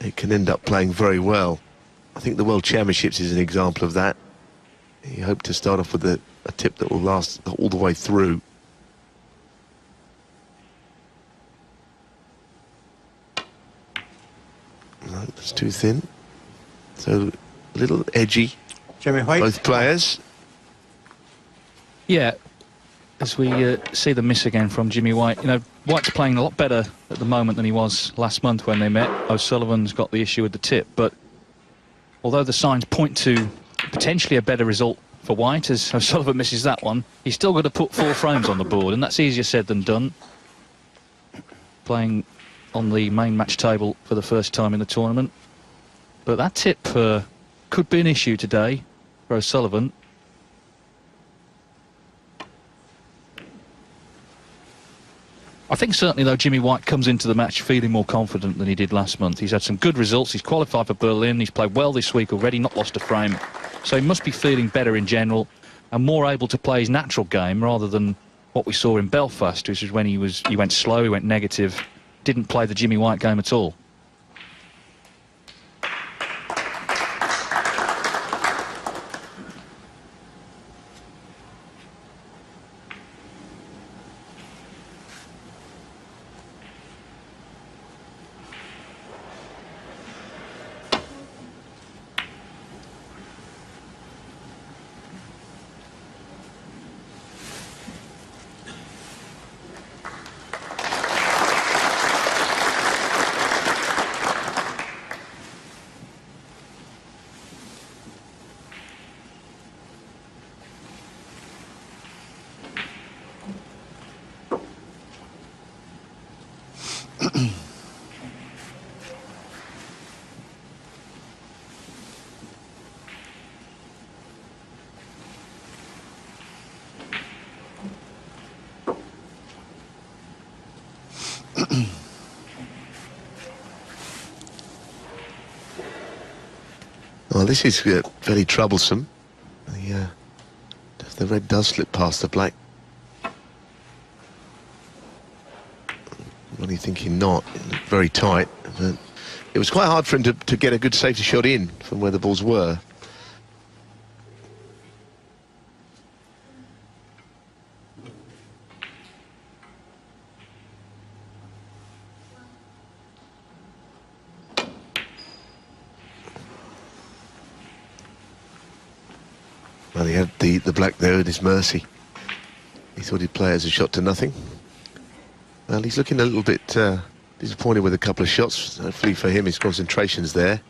it can end up playing very well. I think the World Championships is an example of that. You hope to start off with a tip that will last all the way through. No, it's too thin. So a little edgy. Jimmy White. Both players. Yeah, as we see the miss again from Jimmy White. You know, White's playing a lot better at the moment than he was last month when they met. O'Sullivan's got the issue with the tip, but although the signs point to potentially a better result for White, as O'Sullivan misses that one, he's still got to put 4 frames on the board, and that's easier said than done. Playing on the main match table for the first time in the tournament. But that tip could be an issue today for O'Sullivan. I think certainly, though, Jimmy White comes into the match feeling more confident than he did last month. He's had some good results. He's qualified for Berlin. He's played well this week already, not lost a frame. So he must be feeling better in general and more able to play his natural game rather than what we saw in Belfast, which is when he went slow, he went negative, didn't play the Jimmy White game at all. Well, this is very troublesome. The red does slip past the black. Ronnie thinking not. It looked very tight. But it was quite hard for him to get a good safety shot in from where the balls were. Well, he had the black there at his mercy. He thought he'd play it as a shot to nothing. Well, he's looking a little bit disappointed with a couple of shots. Hopefully for him, his concentration's there.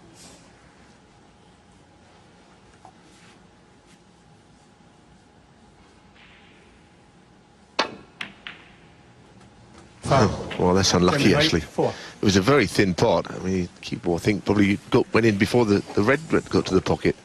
Oh, well, that's unlucky, actually. 4. It was a very thin pot. I mean, I think probably went in before the red got to the pocket.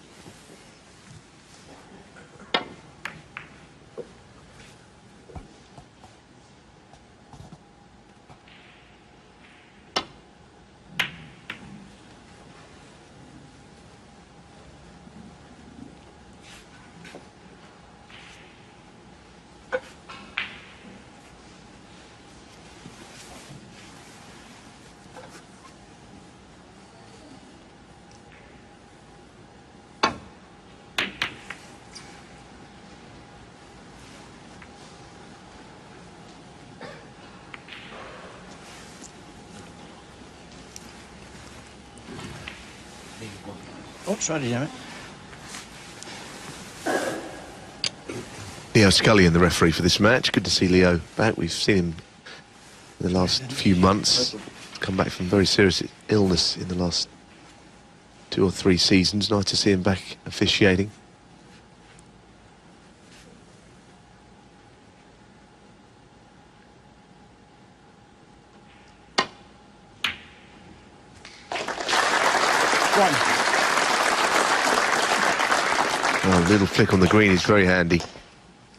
Oh, sorry, damn it. Leo Scullion, the referee for this match. Good to see Leo back. We've seen him in the last few months. Come back from very serious illness in the last 2 or 3 seasons. Nice to see him back officiating. Oh, a little flick on the green is very handy.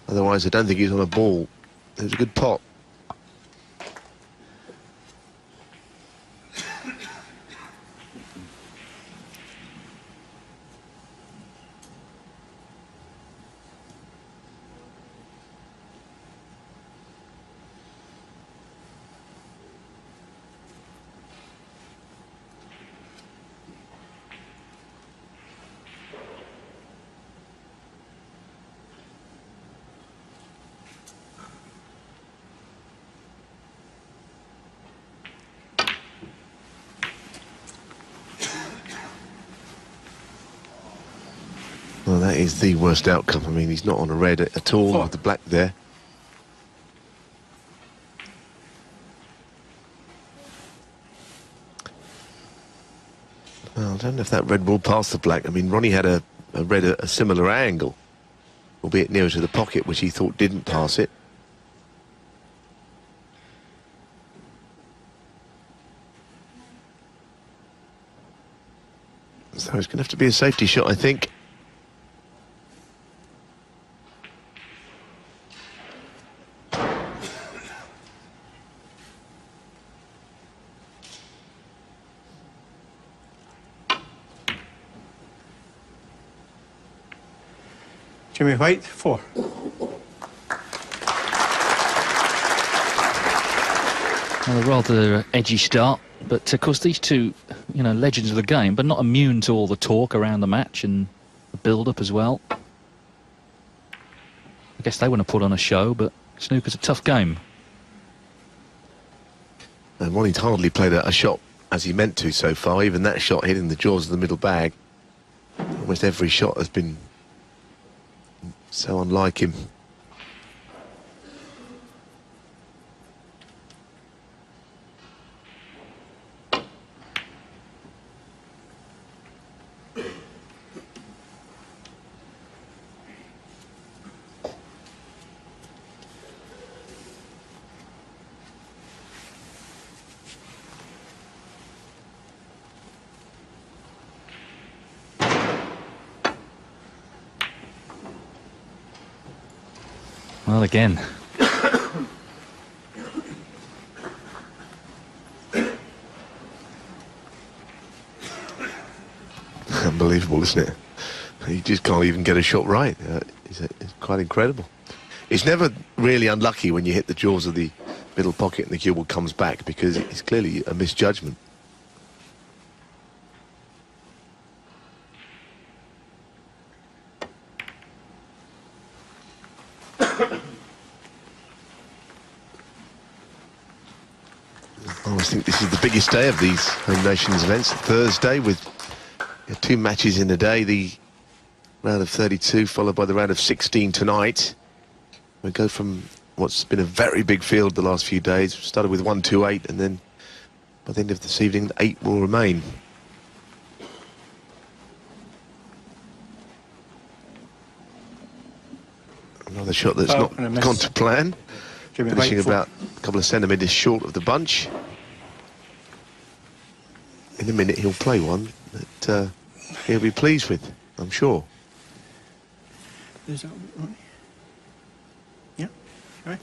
Otherwise, I don't think he's on a ball. It was a good pot. Well, that is the worst outcome. I mean, he's not on a red at all with the black there. Well, I don't know if that red will pass the black. I mean, Ronnie had a red at a similar angle, albeit nearer to the pocket, which he thought didn't pass it. So it's going to have to be a safety shot, I think. Jimmy White, 4. Well, a rather edgy start, but of course these two, you know, legends of the game, but not immune to all the talk around the match and the build-up as well. I guess they want to put on a show, but snooker's a tough game. And Ronnie's hardly played a shot as he meant to so far. Even that shot hitting the jaws of the middle bag. Almost every shot has been so unlike him. Well, again. Unbelievable, isn't it? He just can't even get a shot right. It's quite incredible. It's never really unlucky when you hit the jaws of the middle pocket and the cue ball comes back, because it's clearly a misjudgment. I always think this is the biggest day of these Home Nations events. Thursday with 2 matches in a day. The round of 32 followed by the round of 16 tonight. We go from what's been a very big field the last few days. We started with 1, 2, 8, and then by the end of this evening, 8 will remain. Another shot that's not gone to plan. Finishing about a couple of centimetres short of the bunch. In a minute he'll play one that he'll be pleased with, I'm sure. Is that right? Yeah, right.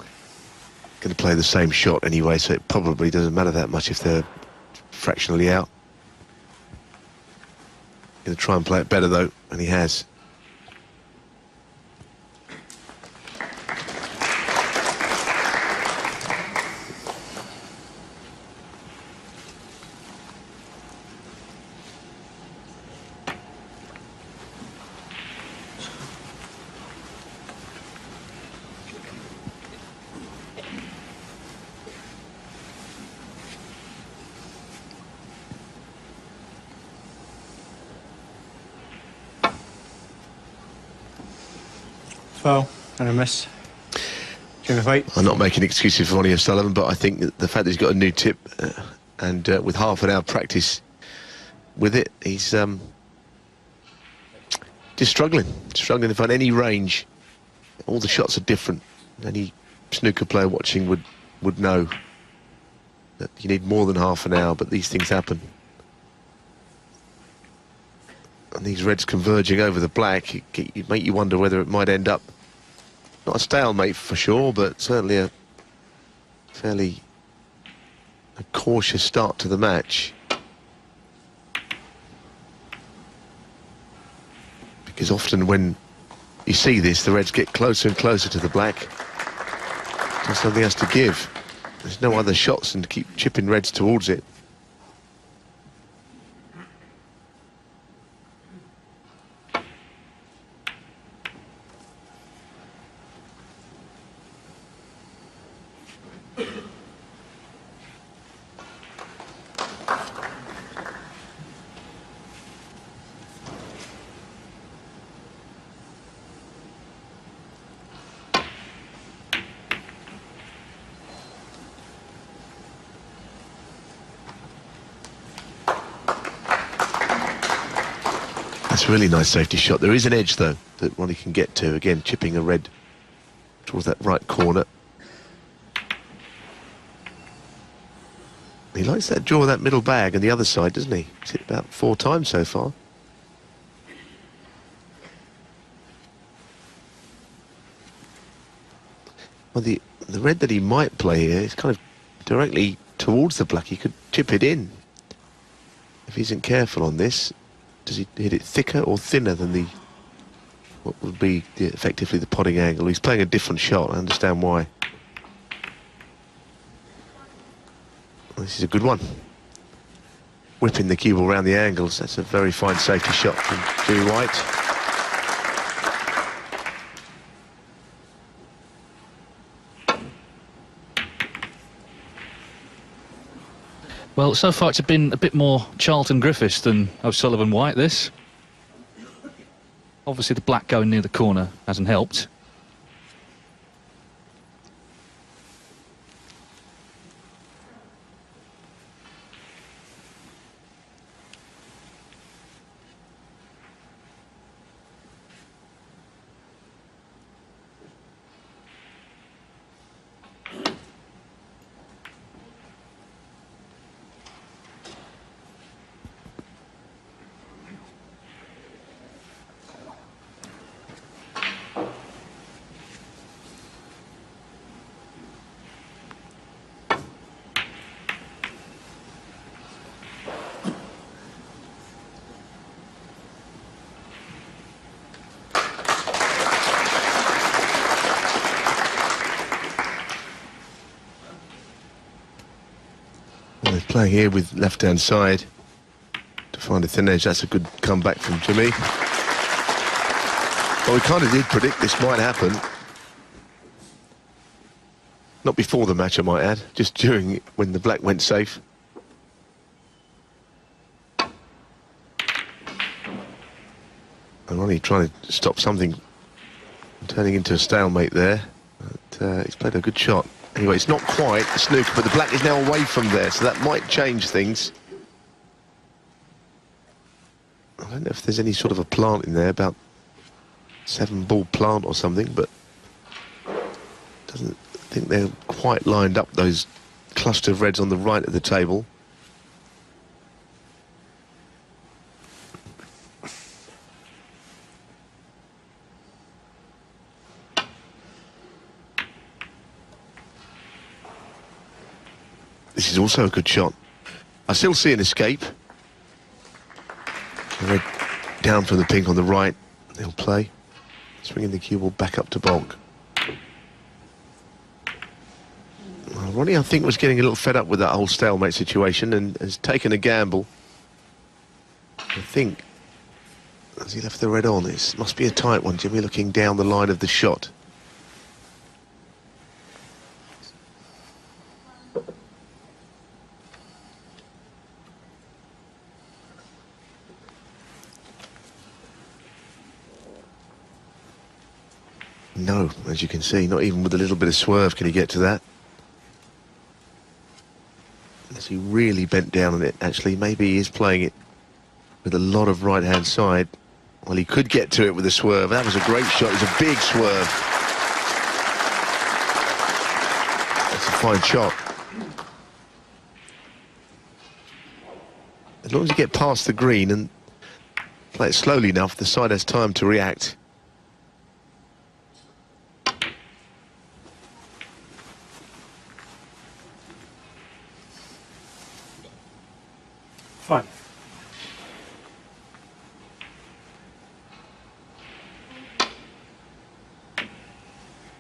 Going to play the same shot anyway, so it probably doesn't matter that much if they're fractionally out. Going to try and play it better though, and he has. Foul and a miss. Jimmy White. I'm not making excuses for Ronnie O'Sullivan, but I think that the fact that he's got a new tip and with half an hour practice with it, he's just struggling to find any range. All the shots are different. Any snooker player watching would know that you need more than half an hour, but these things happen. And these reds converging over the black, it make you wonder whether it might end up not a stalemate for sure, but certainly a fairly cautious start to the match. Because often when you see this, the reds get closer and closer to the black. So something has to give. There's no other shots, and to keep chipping reds towards it. That's a really nice safety shot. There is an edge, though, that Ronnie can get to. Again, chipping a red towards that right corner. He likes that draw of that middle bag and the other side, doesn't he? He's hit about 4 times so far. Well, the red that he might play here is kind of directly towards the black. He could chip it in. If he isn't careful on this, does he hit it thicker or thinner than the what would be effectively the potting angle? He's playing a different shot. I understand why. This is a good one. Whipping the cue ball around the angles. That's a very fine safety shot from Jimmy White. Well, so far it's been a bit more Charlton Griffiths than O'Sullivan White, this. Obviously the black going near the corner hasn't helped. Playing here with left-hand side to find a thin edge. That's a good comeback from Jimmy. Well, we kind of did predict this might happen. Not before the match, I might add, just during when the black went safe. And Ronnie trying to stop something from turning into a stalemate there. But he's played a good shot. Anyway, it's not quite a snooker, but the black is now away from there, so that might change things. I don't know if there's any sort of a plant in there, about 7-ball plant or something, but doesn't think they're quite lined up, those cluster of reds on the right of the table. This is also a good shot. I still see an escape. The red down from the pink on the right. They'll play. Swinging the cue ball back up to Bonk. Well, Ronnie, I think, was getting a little fed up with that whole stalemate situation and has taken a gamble. I think, as he left the red on, it must be a tight one. Jimmy looking down the line of the shot. No, as you can see, not even with a little bit of swerve can he get to that. As he really bent down on it, actually. Maybe he is playing it with a lot of right-hand side. Well, he could get to it with a swerve. That was a great shot. It was a big swerve. That's a fine shot. As long as you get past the green and play it slowly enough, the side has time to react. Fine.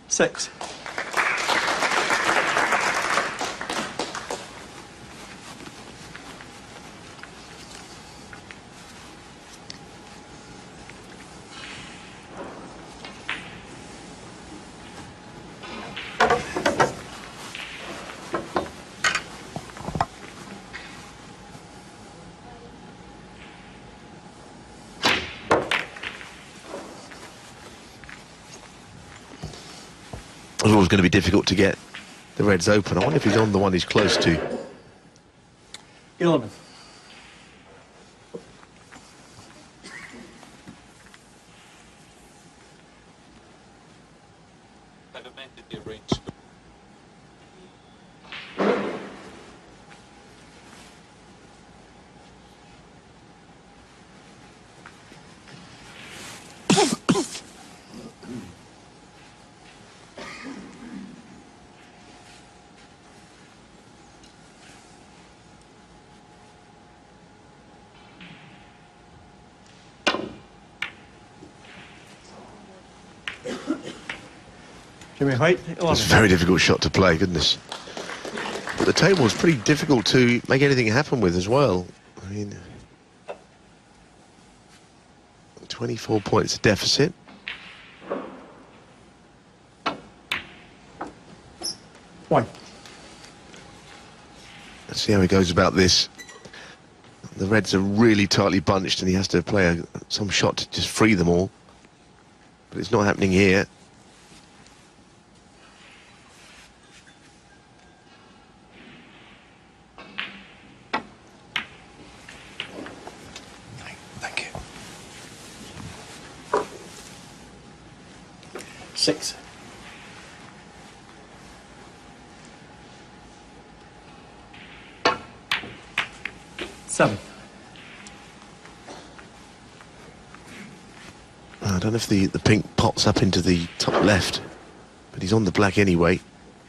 6. It was always going to be difficult to get the reds open. I wonder if he's on the one he's close to. 11. amended the arrangement. Jimmy White, It's 11. a very difficult shot to play, goodness. But the table is pretty difficult to make anything happen with as well. I mean, 24 points deficit. One. Let's see how he goes about this. The Reds are really tightly bunched and he has to play some shot to just free them all. But it's not happening here. Thank you. 6. 7. I don't know if the pink pops up into the top left, but he's on the black anyway.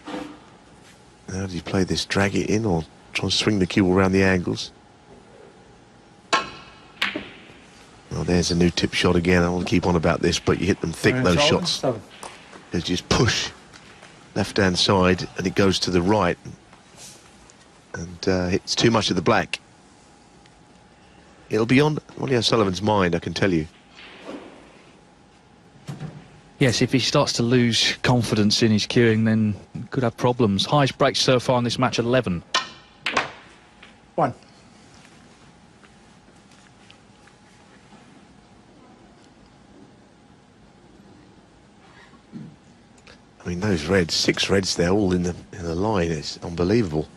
How does he play this? Drag it in or try and swing the cue around the angles? Well, there's a new tip shot again. I want to keep on about this, but you hit them thick, those shots. 7. You just push left-hand side and it goes to the right and hits too much of the black. It'll be on Ronnie O'Sullivan's mind, I can tell you. Yes, if he starts to lose confidence in his cueing, then he could have problems. Highest break so far in this match, 11. 1. I mean, those reds, 6 reds there, all in the line. It's unbelievable.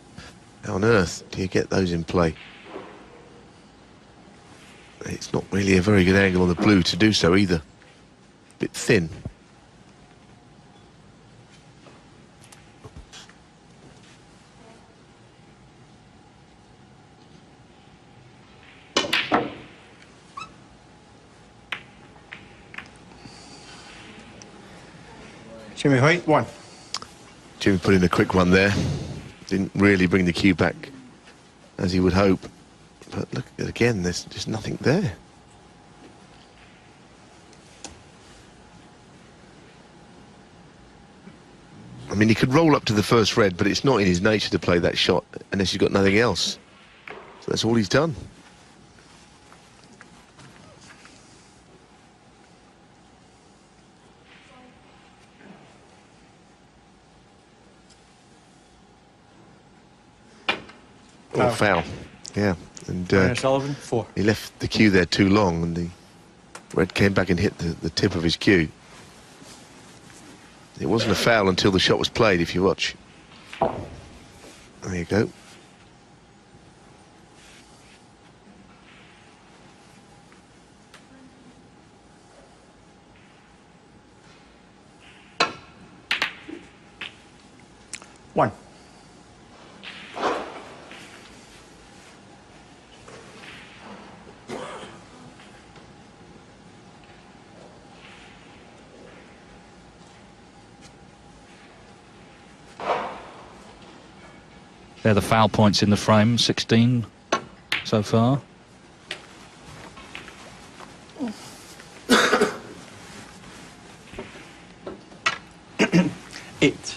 How on earth do you get those in play? It's not really a very good angle on the blue to do so either. Bit thin. Jimmy White, 1. Jimmy put in a quick one there. Didn't really bring the cue back as he would hope. But look, again, there's just nothing there. I mean, he could roll up to the first red, but it's not in his nature to play that shot unless he's got nothing else. So that's all he's done. Oh, foul. Yeah. And Sullivan, 4. he left the cue there too long and the red came back and hit the tip of his cue. It wasn't a foul until the shot was played, if you watch. There you go. One. They're the foul points in the frame, 16 so far. Eight.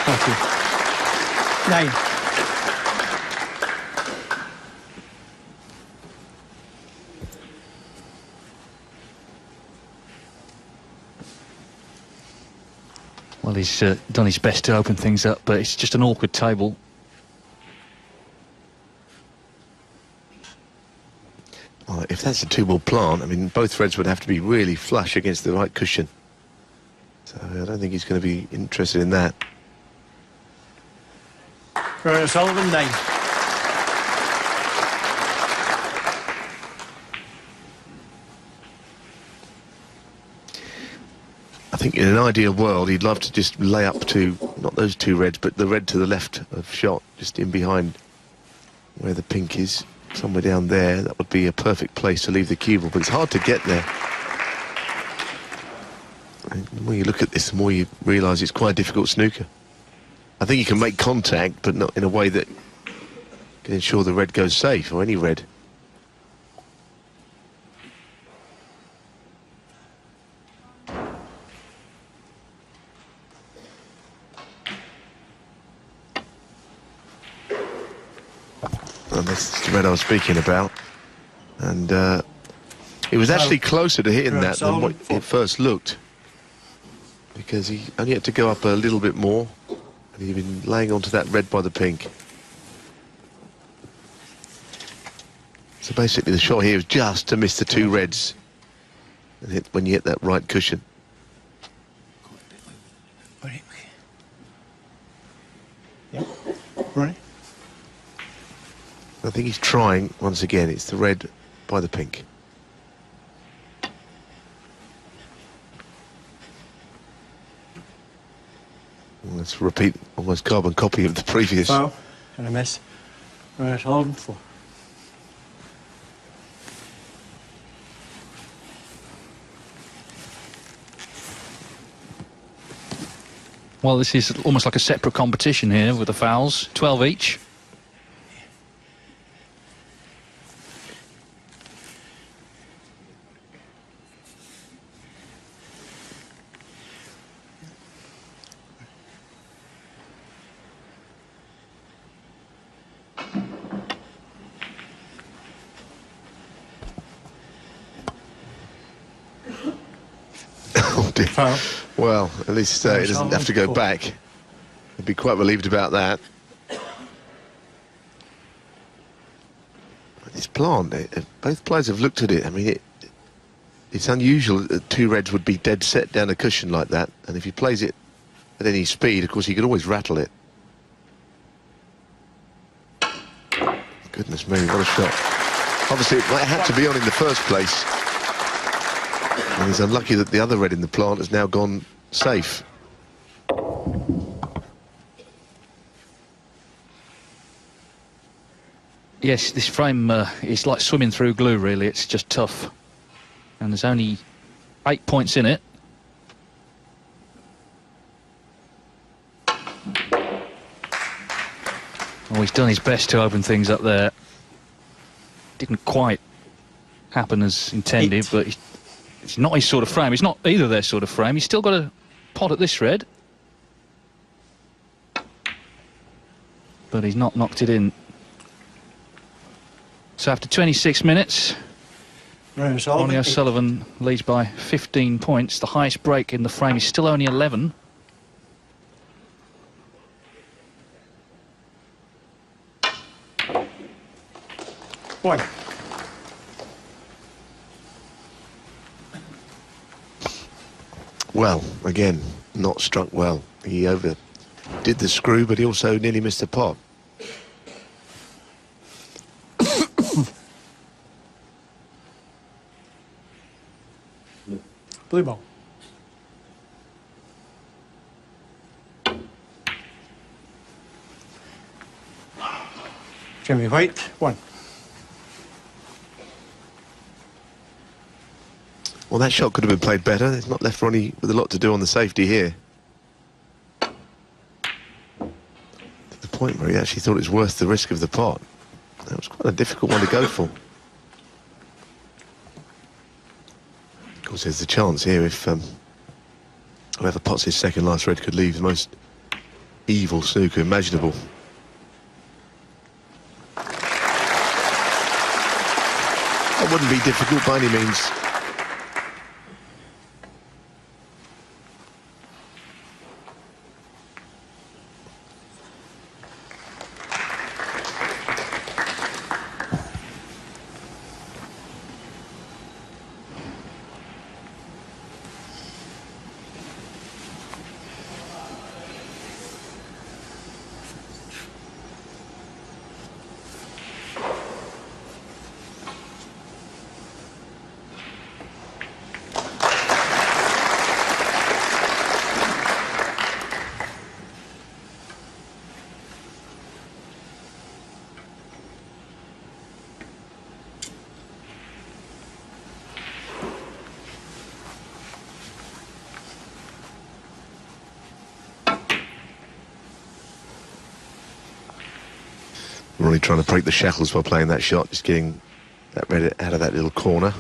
Thank you. 9. Well, he's done his best to open things up, but it's just an awkward table. Well, if that's a 2-ball plant, I mean, both reds would have to be really flush against the right cushion. So I don't don't think he's going to be interested in that. Ronnie O'Sullivan, 9. I think in an ideal world, he'd love to just lay up to, not those 2 reds, but the red to the left of shot, just in behind where the pink is, somewhere down there. That would be a perfect place to leave the cue ball, but it's hard to get there. And the more you look at this, the more you realise it's quite a difficult snooker. I think you can make contact, but not in a way that can ensure the red goes safe, or any red. And this is the red I was speaking about. And it was actually closer to hitting that than what it first looked. Because he only had to go up a little bit more. And he'd been laying onto that red by the pink. So basically the shot here was just to miss the 2 reds. And hit when you hit that right cushion. Yep. Ronnie. I think he's trying, once again, it's the red by the pink. Let's repeat almost carbon copy of the previous. Foul and a miss. Ronnie O'Sullivan, 4. Well, this is almost like a separate competition here with the fouls, 12 each. Oh dear. Foul. Well, at least it doesn't have to go back. I'd be quite relieved about that. This plant, both players have looked at it. I mean, it's unusual that 2 reds would be dead set down a cushion like that. And if he plays it at any speed, of course, he could always rattle it. Goodness me, what a shot. Obviously, it had to be on in the first place. And he's unlucky that the other red in the plant has now gone safe. Yes, this frame is like swimming through glue, really. It's just tough. And there's only 8 points in it. Oh, he's done his best to open things up there. Didn't quite happen as intended, but it's not his sort of frame. It's not either their sort of frame. He's still got a pot at this red. But he's not knocked it in. So after 26 minutes, Ronnie O'Sullivan leads by 15 points. The highest break in the frame is still only 11. One. Well, again, not struck well. He overdid the screw, but he also nearly missed the pot. Blue ball. Jimmy White, 1. Well, that shot could have been played better. It's not left Ronnie with a lot to do on the safety here. To the point where he actually thought it was worth the risk of the pot. That was quite a difficult one to go for. Of course, there's the chance here if whoever pots his second last red could leave the most evil snooker imaginable. That wouldn't be difficult by any means. Ronnie trying to break the shackles by playing that shot, just getting that red out of that little corner.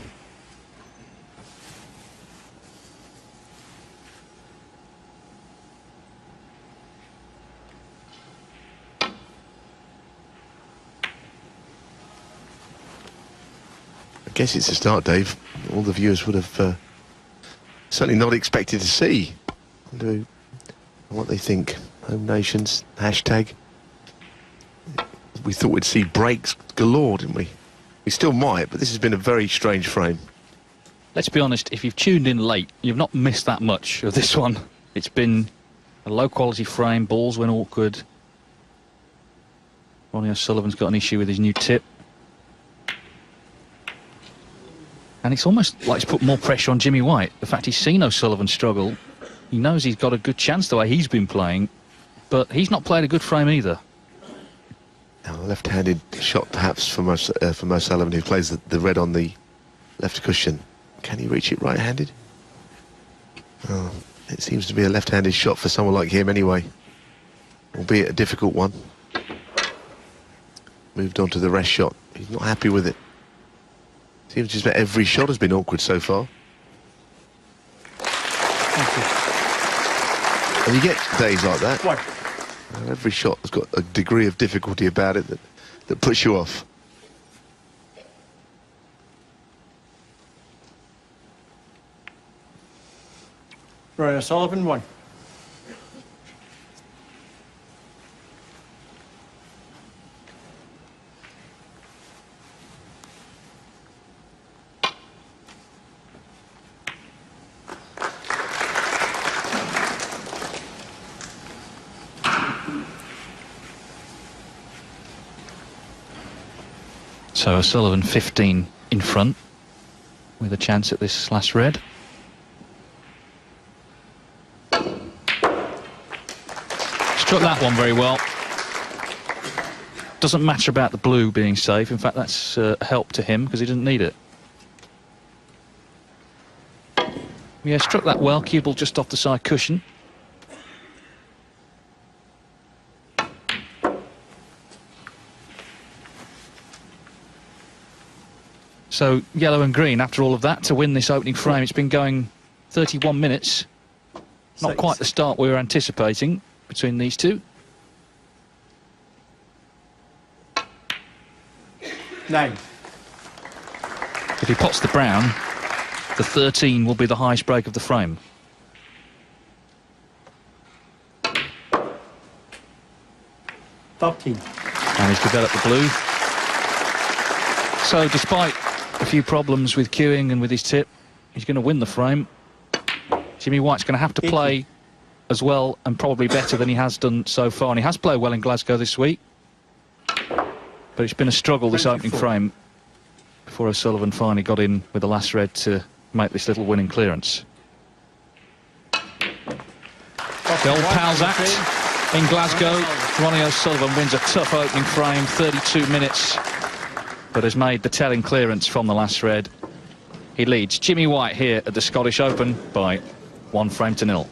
I guess it's a start, Dave. All the viewers would have certainly not expected to see. What they think. Home nations, hashtag. We thought we'd see breaks galore, didn't we? We still might, but this has been a very strange frame. Let's be honest, if you've tuned in late, you've not missed that much of this one. It's been a low-quality frame, balls went awkward. Ronnie O'Sullivan's got an issue with his new tip. And it's almost like it's put more pressure on Jimmy White. The fact he's seen O'Sullivan struggle, he knows he's got a good chance the way he's been playing, but he's not played a good frame either. Now, a left-handed shot perhaps from O'Sullivan, who plays the red on the left cushion. Can he reach it right-handed? Oh, it seems to be a left-handed shot for someone like him anyway, albeit a difficult one. Moved on to the rest shot. He's not happy with it. Seems just about every shot has been awkward so far. And you get days like that. One. Every shot has got a degree of difficulty about it that puts you off. Ronnie O'Sullivan, 1. So O'Sullivan 15 in front with a chance at this last red. Struck that one very well. Doesn't matter about the blue being safe. In fact, that's a help to him because he didn't need it. Yeah, struck that well. Cue ball just off the side cushion. So yellow and green after all of that to win this opening frame. It's been going 31 minutes. Not quite the start we were anticipating between these two. 9. If he pots the brown, the 13 will be the highest break of the frame. $13. And he's developed the blue. So despite a few problems with cueing and with his tip, he's going to win the frame. Jimmy White's going to have to play as well and probably better than he has done so far. And he has played well in Glasgow this week. But it's been a struggle, this opening frame, before O'Sullivan finally got in with the last red to make this little winning clearance. The old pals act in Glasgow. Ronnie O'Sullivan wins a tough opening frame, 32 minutes, but has made the telling clearance from the last red. He leads Jimmy White here at the Scottish Open by 1 frame to 0.